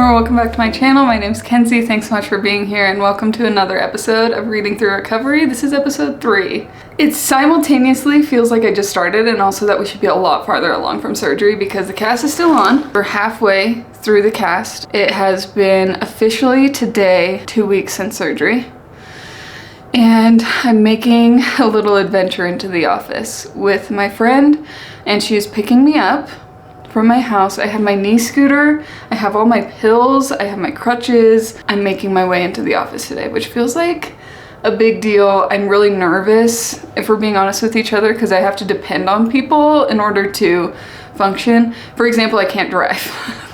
or welcome back to my channel. My name's Kenzie. Thanks so much for being here and welcome to another episode of Reading Through Recovery. This is episode 3. It simultaneously feels like I just started and also that we should be a lot farther along from surgery because the cast is still on. We're halfway through the cast. It has been officially today 2 weeks since surgery. And I'm making a little adventure into the office with my friend and she is picking me up from my house. I have my knee scooter, I have all my pills, I have my crutches. I'm making my way into the office today, which feels like a big deal. I'm really nervous, if we're being honest with each other, because I have to depend on people in order to function. For example, I can't drive.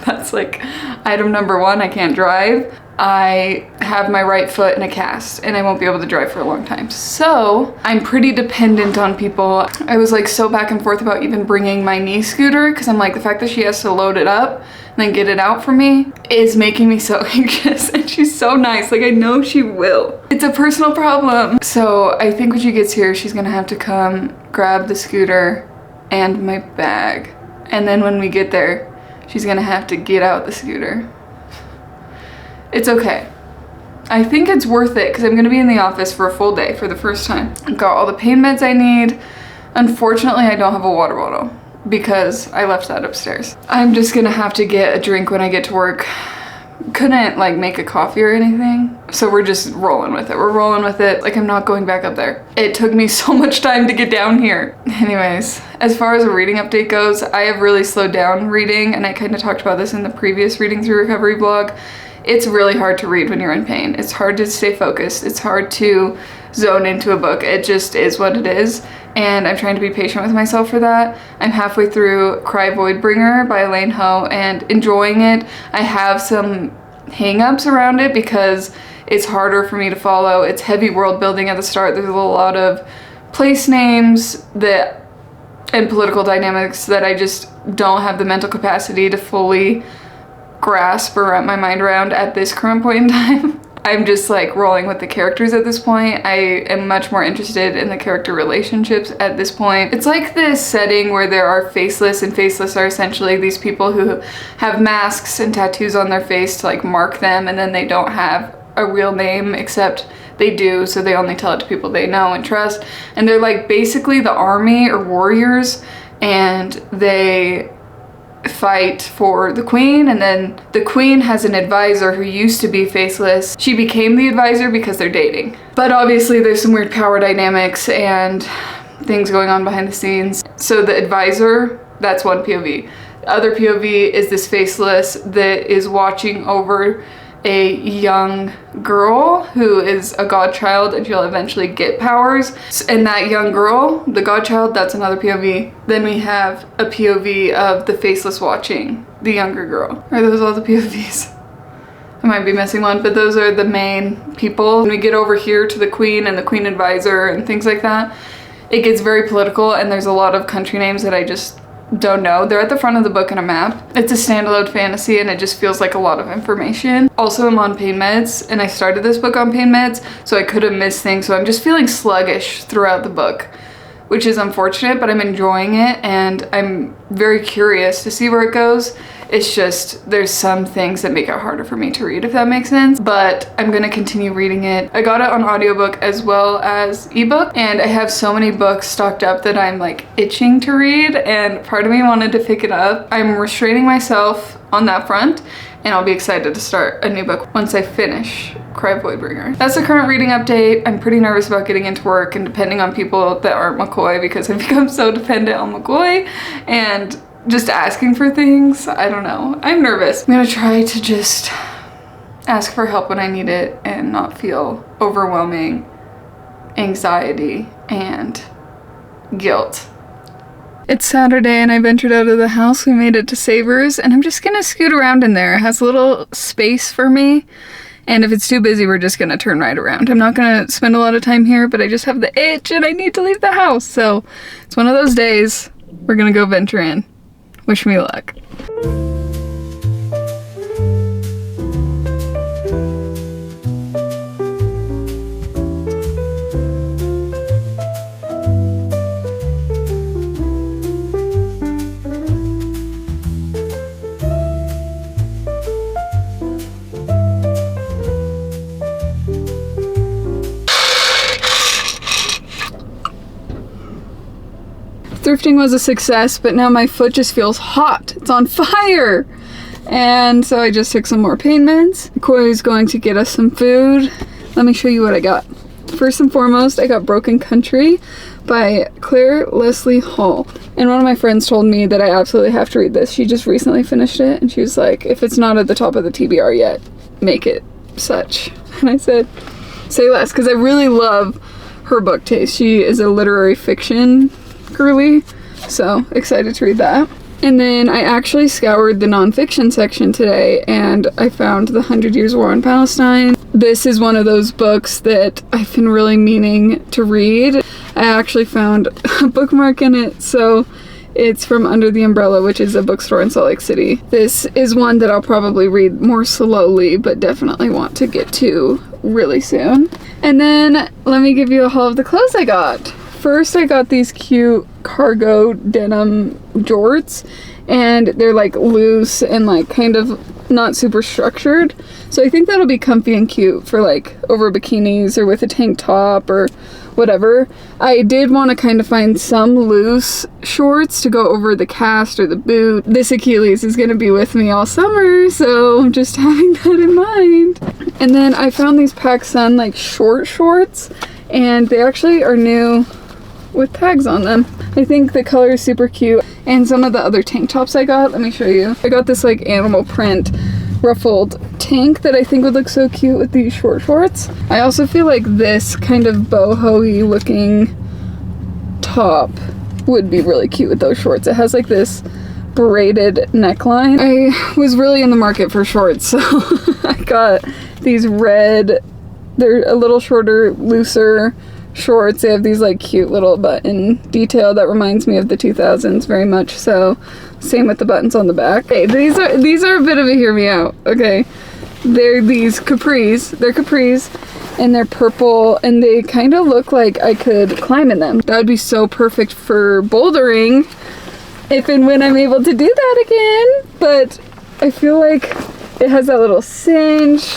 That's like item number 1, I can't drive. I have my right foot in a cast and I won't be able to drive for a long time. So I'm pretty dependent on people. I was like so back and forth about even bringing my knee scooter because I'm like, the fact that she has to load it up and then get it out for me is making me so anxious, and she's so nice. Like I know she will. It's a personal problem. So I think when she gets here, she's gonna have to come grab the scooter and my bag. And then when we get there, she's gonna have to get out the scooter. It's okay. I think it's worth it because I'm gonna be in the office for a full day for the first time. I've got all the pain meds I need. Unfortunately, I don't have a water bottle because I left that upstairs. I'm just gonna have to get a drink when I get to work. Couldn't like make a coffee or anything. So we're just rolling with it. We're rolling with it. Like I'm not going back up there. It took me so much time to get down here. Anyways, as far as a reading update goes, I have really slowed down reading and I kind of talked about this in the previous Reading Through Recovery vlog. It's really hard to read when you're in pain. It's hard to stay focused. It's hard to zone into a book. It just is what it is. And I'm trying to be patient with myself for that. I'm halfway through Voidbringer by Elaine and enjoying it. I have some hang-ups around it because it's harder for me to follow. It's heavy world building at the start. There's a lot of place names and political dynamics that I just don't have the mental capacity to fully grasp or wrap my mind around at this current point in time. I'm just like rolling with the characters at this point. I am much more interested in the character relationships at this point. It's like this setting where there are faceless, and faceless are essentially these people who have masks and tattoos on their face to like mark them, and then they don't have a real name except they do, so they only tell it to people they know and trust. And they're like basically the army or warriors, and they fight for the queen, and then the queen has an advisor who used to be faceless. She became the advisor because they're dating. But obviously there's some weird power dynamics and things going on behind the scenes. So the advisor, that's one POV. The other POV is this faceless that is watching over a young girl who is a godchild and she'll eventually get powers. And that young girl, the godchild, that's another POV. Then we have a POV of the faceless watching the younger girl. Are those all the POVs? I might be missing one, but those are the main people. When we get over here to the queen and the queen advisor and things like that, it gets very political and there's a lot of country names that I just don't know. They're at the front of the book in a map. It's a standalone fantasy and it just feels like a lot of information. Also, I'm on pain meds and I started this book on pain meds, so I could have missed things. So I'm just feeling sluggish throughout the book, which is unfortunate, but I'm enjoying it and I'm very curious to see where it goes. It's just, there's some things that make it harder for me to read, if that makes sense, but I'm gonna continue reading it. I got it on audiobook as well as ebook, and I have so many books stocked up that I'm like itching to read, and part of me wanted to pick it up. I'm restraining myself on that front, and I'll be excited to start a new book once I finish Voidbringer. That's the current reading update. I'm pretty nervous about getting into work and depending on people that aren't McCoy because I've become so dependent on McCoy and just asking for things. I don't know. I'm nervous. I'm gonna try to just ask for help when I need it and not feel overwhelming anxiety and guilt. It's Saturday and I ventured out of the house. We made it to Savers and I'm just gonna scoot around in there. It has a little space for me. And if it's too busy, we're just gonna turn right around. I'm not gonna spend a lot of time here, but I just have the itch and I need to leave the house. So it's one of those days. We're gonna go venture in. Wish me luck. Thrifting was a success, but now my foot just feels hot. It's on fire! And so I just took some more pain meds. Corey's going to get us some food. Let me show you what I got. First and foremost, I got Broken Country by Clare Leslie Hall. And one of my friends told me that I absolutely have to read this. She just recently finished it, and she was like, if it's not at the top of the TBR yet, make it such. And I said, say less, because I really love her book taste. She is a literary fiction girly, so excited to read that. And then I actually scoured the nonfiction section today, and I found The 100 Years' War in Palestine. This is one of those books that I've been really meaning to read. I actually found a bookmark in it, so it's from Under the Umbrella, which is a bookstore in Salt Lake City. This is one that I'll probably read more slowly, but definitely want to get to really soon. And then let me give you a haul of the clothes I got. First, I got these cute cargo denim jorts, and they're like loose and like kind of not super structured. So I think that'll be comfy and cute for like over bikinis or with a tank top or whatever. I did want to kind of find some loose shorts to go over the cast or the boot. This Achilles is going to be with me all summer, so I'm just having that in mind. And then I found these PacSun like short shorts, and they actually are new with tags on them. I think the color is super cute. And some of the other tank tops I got, let me show you. I got this like animal print ruffled tank that I think would look so cute with these short shorts. I also feel like this kind of boho-y looking top would be really cute with those shorts. It has like this braided neckline. I was really in the market for shorts, so I got these red, they're a little shorter, looser shorts. They have these like cute little button detail that reminds me of the 2000s very much, so same with the buttons on the back. Okay, these are a bit of a hear me out. Okay, they're these capris. They're capris, and they're purple, and they kind of look like I could climb in them. That would be so perfect for bouldering if and when I'm able to do that again. But I feel like it has that little cinch.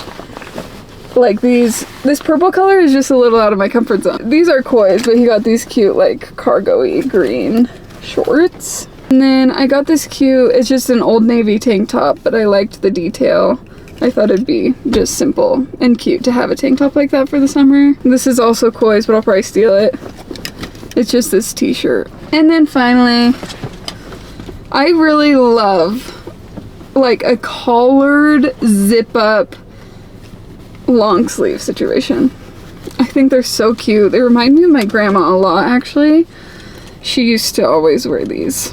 Like this purple color is just a little out of my comfort zone. These are Koi's, but he got these cute like cargo-y green shorts. And then I got this cute, it's just an Old Navy tank top, but I liked the detail. I thought it'd be just simple and cute to have a tank top like that for the summer. This is also Koi's, but I'll probably steal it. It's just this t-shirt. And then finally, I really love like a collared zip up long sleeve situation. I think they're so cute. They remind me of my grandma a lot, actually. She used to always wear these,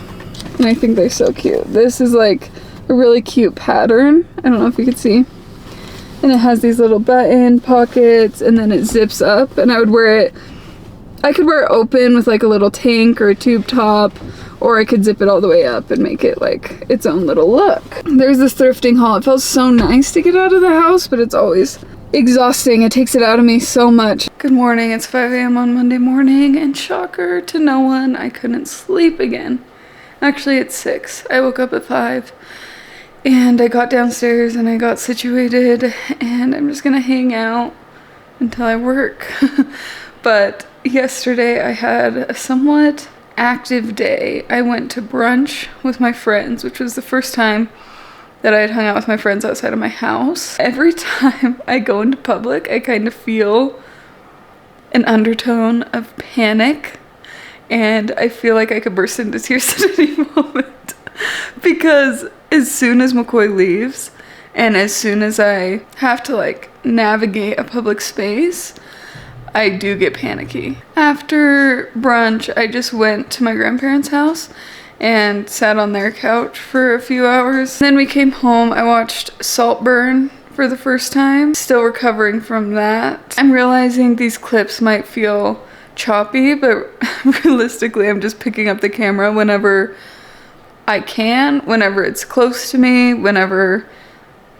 and I think they're so cute. This is like a really cute pattern. I don't know if you can see. And it has these little button pockets, and then it zips up, and I would wear it, I could wear it open with like a little tank or a tube top, or I could zip it all the way up and make it like its own little look. There's this thrifting haul. It feels so nice to get out of the house, but it's always exhausting. It takes it out of me so much. Good morning. It's 5 a.m. on Monday morning, and shocker to no one, I couldn't sleep again. Actually, it's 6. I woke up at 5, and I got downstairs and I got situated, and I'm just gonna hang out until I work. But yesterday I had a somewhat active day. I went to brunch with my friends, which was the first time that I had hung out with my friends outside of my house. Every time I go into public, I kind of feel an undertone of panic, and I feel like I could burst into tears at any moment. Because as soon as McCoy leaves, and as soon as I have to like navigate a public space, I do get panicky. After brunch, I just went to my grandparents' house and sat on their couch for a few hours. Then we came home. I watched Saltburn for the first time. Still recovering from that. I'm realizing these clips might feel choppy, but realistically, I'm just picking up the camera whenever I can, whenever it's close to me, whenever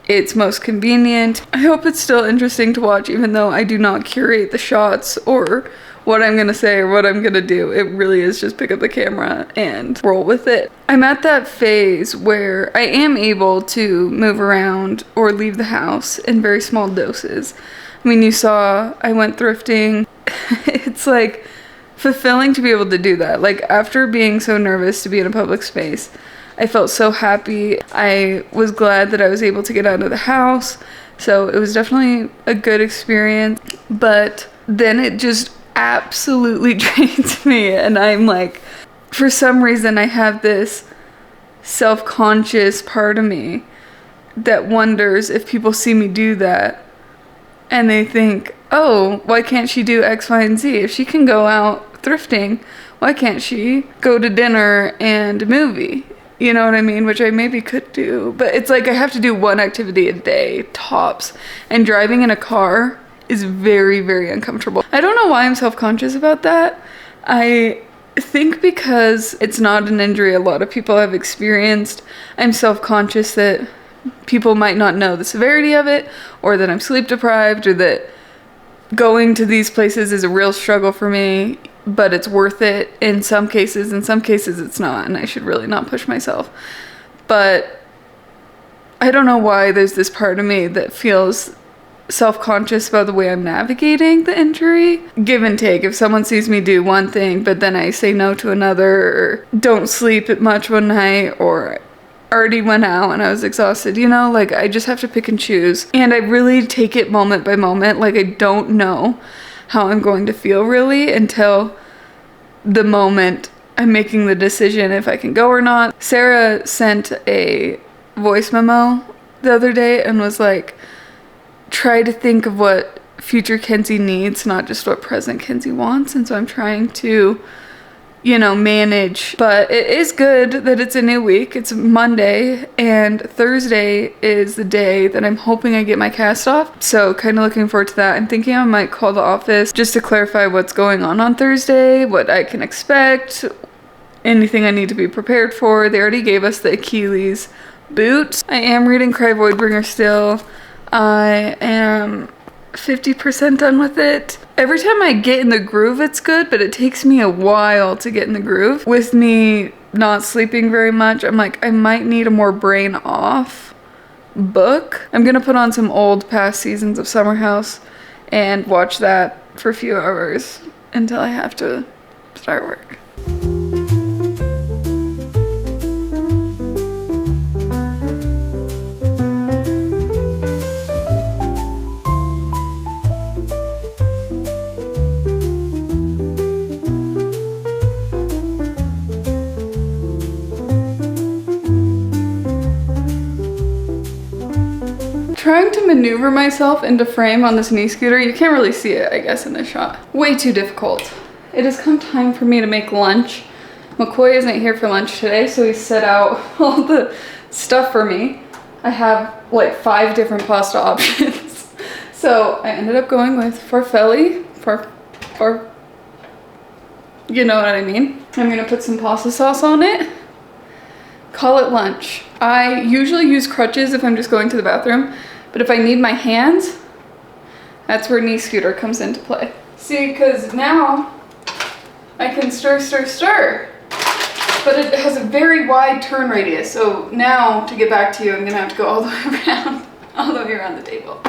it's most convenient. I hope it's still interesting to watch, even though I do not curate the shots or what I'm gonna say or what I'm gonna do. It really is just pick up the camera and roll with it. I'm at that phase where I am able to move around or leave the house in very small doses. I mean, you saw I went thrifting. It's like fulfilling to be able to do that. Like, after being so nervous to be in a public space, I felt so happy. I was glad that I was able to get out of the house. So it was definitely a good experience. But then it just absolutely drains me. And I'm like, for some reason, I have this self-conscious part of me that wonders if people see me do that and they think, oh, why can't she do X, Y, and Z? If she can go out thrifting, why can't she go to dinner and a movie? You know what I mean? Which I maybe could do, but it's like I have to do one activity a day, tops. And driving in a car is very, very uncomfortable. I don't know why I'm self-conscious about that. I think because it's not an injury a lot of people have experienced, I'm self-conscious that people might not know the severity of it, or that I'm sleep deprived, or that going to these places is a real struggle for me, but it's worth it in some cases. In some cases it's not, and I should really not push myself. But I don't know why there's this part of me that feels self-conscious about the way I'm navigating the injury. Give and take. If someone sees me do one thing, but then I say no to another, or don't sleep much one night, or already went out and I was exhausted, you know, like I just have to pick and choose. And I really take it moment by moment. Like, I don't know how I'm going to feel really until the moment I'm making the decision if I can go or not. Sarah sent a voice memo the other day and was like, try to think of what future Kenzie needs, not just what present Kenzie wants. And so I'm trying to, you know, manage. But it is good that it's a new week. It's Monday, and Thursday is the day that I'm hoping I get my cast off. So kind of looking forward to that. I'm thinking I might call the office just to clarify what's going on Thursday, what I can expect, anything I need to be prepared for. They already gave us the Achilles boot. I am reading Cry Voidbringer still. I am 50% done with it. Every time I get in the groove, it's good, but it takes me a while to get in the groove. With me not sleeping very much, I'm like, I might need a more brain off book. I'm gonna put on some old past seasons of Summer House and watch that for a few hours until I have to start work. Trying to maneuver myself into frame on this knee scooter. You can't really see it, I guess, in this shot. Way too difficult. It has come time for me to make lunch. McCoy isn't here for lunch today, so he set out all the stuff for me. I have like 5 different pasta options. So I ended up going with farfalle, you know what I mean. I'm gonna put some pasta sauce on it. Call it lunch. I usually use crutches if I'm just going to the bathroom, but if I need my hands, that's where knee scooter comes into play. See, because now I can stir, but it has a very wide turn radius. So now to get back to you, I'm gonna have to go all the way around the table.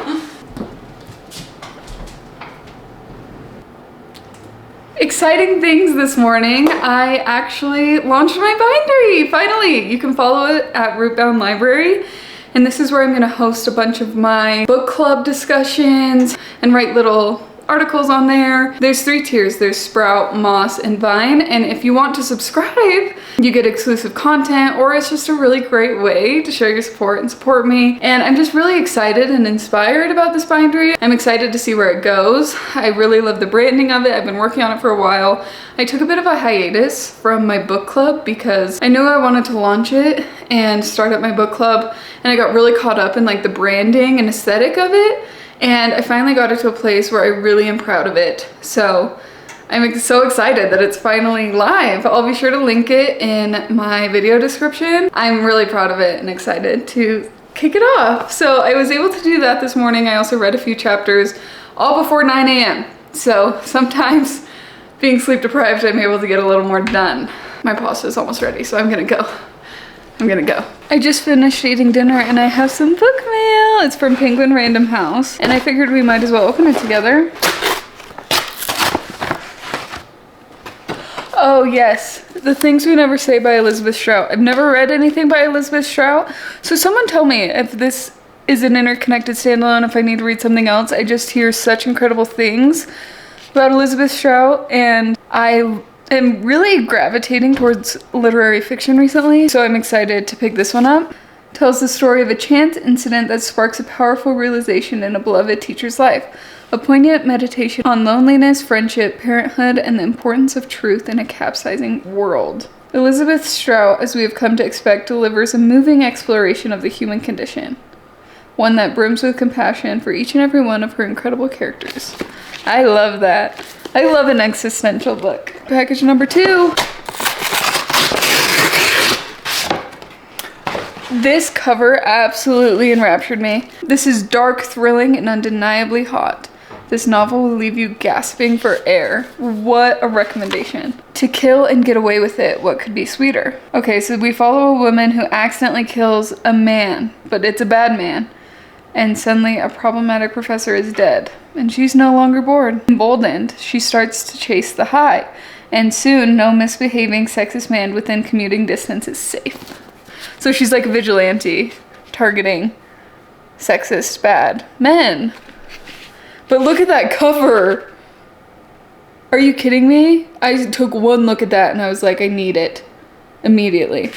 Exciting things this morning. I actually launched my bindery, finally. You can follow it at Rootbound Library. And this is where I'm gonna host a bunch of my book club discussions and write little articles on there. There's 3 tiers. There's Sprout, Moss, and Vine. And if you want to subscribe, you get exclusive content, or it's just a really great way to show your support and support me. And I'm just really excited and inspired about this bindery. I'm excited to see where it goes. I really love the branding of it. I've been working on it for a while. I took a bit of a hiatus from my book club because I knew I wanted to launch it and start up my book club. And I got really caught up in like the branding and aesthetic of it. And I finally got it to a place where I really am proud of it. So I'm so excited that it's finally live. I'll be sure to link it in my video description. I'm really proud of it and excited to kick it off. So I was able to do that this morning. I also read a few chapters all before 9 a.m. So sometimes being sleep deprived, I'm able to get a little more done. My pasta is almost ready, so I'm gonna go. I just finished eating dinner and I have some book mail. It's from Penguin Random House, and I figured we might as well open it together. Oh yes, The Things We Never Say by Elizabeth Strout. I've never read anything by Elizabeth Strout, so someone tell me if this is an interconnected standalone, if I need to read something else. I just hear such incredible things about Elizabeth Strout, and I am really gravitating towards literary fiction recently, so I'm excited to pick this one up. Tells the story of a chance incident that sparks a powerful realization in a beloved teacher's life. A poignant meditation on loneliness, friendship, parenthood, and the importance of truth in a capsizing world. Elizabeth Strout, as we have come to expect, delivers a moving exploration of the human condition. One that brims with compassion for each and every one of her incredible characters. I love that. I love an existential book. Package number 2. This cover absolutely enraptured me. This is dark, thrilling, and undeniably hot. This novel will leave you gasping for air. What a recommendation. To kill and get away with it, what could be sweeter? Okay, so we follow a woman who accidentally kills a man, but it's a bad man. And suddenly a problematic professor is dead, and she's no longer bored. Emboldened, she starts to chase the high, and soon no misbehaving sexist man within commuting distance is safe. So she's like a vigilante, targeting sexist bad men. But look at that cover. Are you kidding me? I took one look at that and I was like, I need it immediately.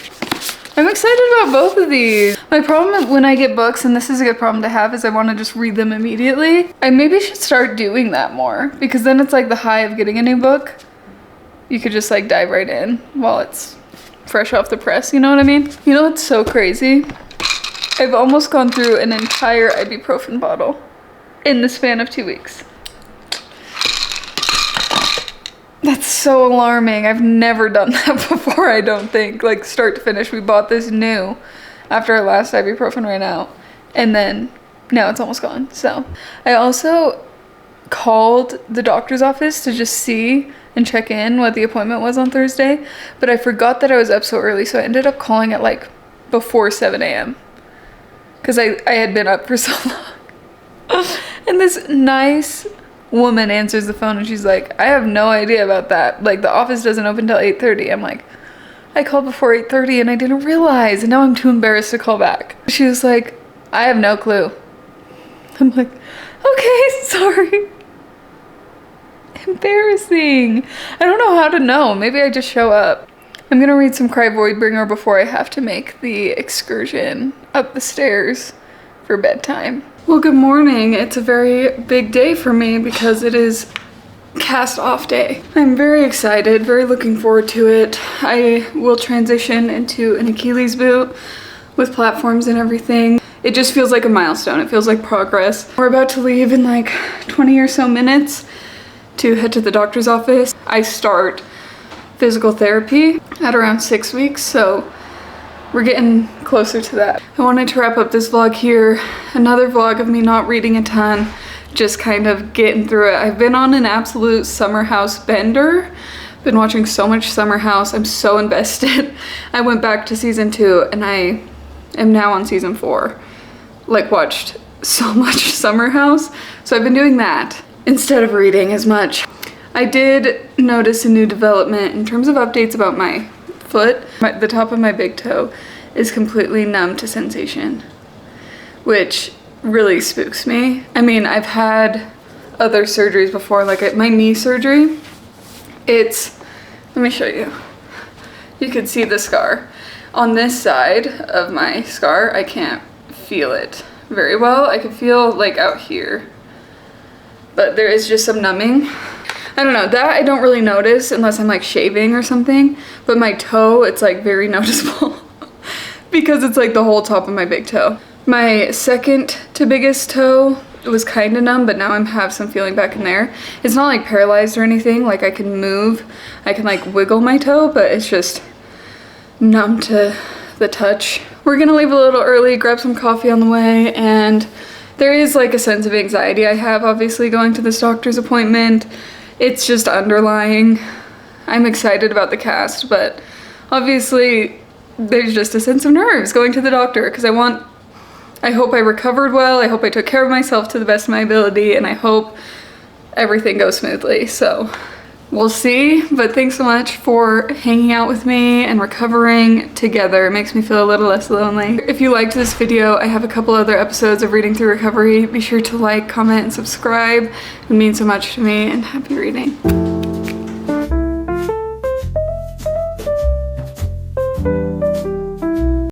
I'm excited about both of these. My problem when I get books, and this is a good problem to have, is I want to just read them immediately. I maybe should start doing that more, because then it's like the high of getting a new book. You could just like dive right in while it's fresh off the press, you know what I mean? You know what's so crazy? I've almost gone through an entire ibuprofen bottle in the span of 2 weeks. That's so alarming. I've never done that before, I don't think. Like start to finish, we bought this new after our last ibuprofen ran out, and then now it's almost gone. So I also called the doctor's office to just see and check in what the appointment was on Thursday, but I forgot that I was up so early, so I ended up calling at like before 7 a.m. because I had been up for so long. And this nice woman answers the phone and she's like, I have no idea about that. Like the office doesn't open till 8:30. I'm like, I called before 8:30 and I didn't realize, and now I'm too embarrassed to call back. She was like, I have no clue. I'm like, okay, sorry. Embarrassing. I don't know how to know. Maybe I just show up. I'm gonna read some Cry Voidbringer before I have to make the excursion up the stairs for bedtime. Well, good morning. It's a very big day for me because it is cast off day. I'm very excited, very looking forward to it. I will transition into an Achilles boot with platforms and everything. It just feels like a milestone. It feels like progress. We're about to leave in like 20 or so minutes to head to the doctor's office. I start physical therapy at around 6 weeks, so we're getting closer to that. I wanted to wrap up this vlog here. Another vlog of me not reading a ton, just kind of getting through it. I've been on an absolute Summer House bender. Been watching so much Summer House. I'm so invested. I went back to season 2 and I am now on season 4. Like watched so much Summer House. So I've been doing that instead of reading as much. I did notice a new development in terms of updates about my foot. The top of my big toe is completely numb to sensation, which really spooks me. I mean, I've had other surgeries before, like my knee surgery. Let me show you. You can see the scar. On this side of my scar, I can't feel it very well. I can feel like out here, but there is just some numbing. I don't know, that I don't really notice unless I'm like shaving or something, but my toe, it's like very noticeable because it's like the whole top of my big toe. My second to biggest toe was kind of numb, but now I have some feeling back in there. It's not like paralyzed or anything, like I can move, I can like wiggle my toe, but it's just numb to the touch. We're gonna leave a little early, grab some coffee on the way, and there is like a sense of anxiety I have obviously going to this doctor's appointment. It's just underlying. I'm excited about the cast, but obviously there's just a sense of nerves going to the doctor because I hope I recovered well, I hope I took care of myself to the best of my ability, and I hope everything goes smoothly. So We'll see, but thanks so much for hanging out with me and recovering together. It makes me feel a little less lonely. If you liked this video, I have a couple other episodes of Reading Through Recovery. Be sure to like, comment, and subscribe. It means so much to me, and happy reading.